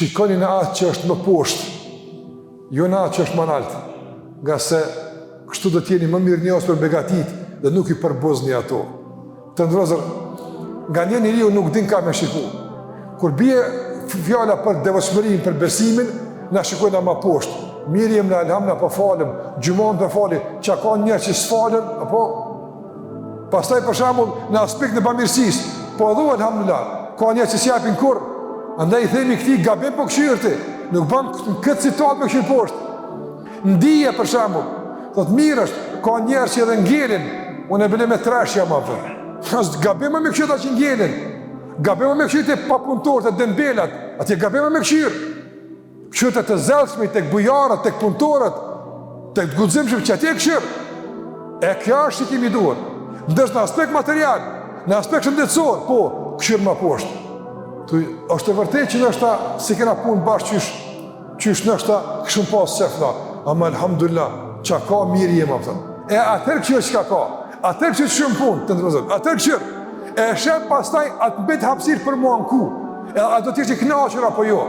shikoni në atë që është më poshtë, jo në atë që është më naltë, nga se kështu do t'jeni më mirë njës për begatit dhe nuk i përbozni ato. Të ndrozër, nga njeriu nuk din ka me shiku. Kur bie fjala për devotshmërinë, për besimin, na shikojnë ma poshtë. Mirë jem në alhamna për falem, gjumon për falim, që ka njerë që s'falem, apo? Pastaj për shembull në aspekt në bamirësisë, po dhu alhamdulillah, ka njerë që s'japin kur, andaj i themi këti gabim po këshirti, nuk ban këtë situatë me këshirë poshtë. Ndije për shembull, thot mirë është, ka njerë që edhe ngelin, unë e bële me trashja ma për. Gabim me këshirë ta që ngelin, gabim me këshirë të papuntorët, të dëmbelat, atje gabim me këshirë. Këshirët të zelshmi, të këbujarët, të këpuntorët, të gudzimshëm që atje këshirë. E kja është që kimi duhet. Ndërsh në aspekt material, në aspekt shëndetësor, po, këshirë ma poshtë. Është e vërtet që nështë ta, si kena punë bashkë qysh nështë ta këshëm pasë qefna, ama alhamdulillah, që ka mirë jema, e atër këshirë që ka, atër këshirë që shumë punë, të ndërëzër, atër këshirë, e shemë pastaj atë mbet hapsirë për mua në ku, e a do t'jeshtë i knaqër apo jo.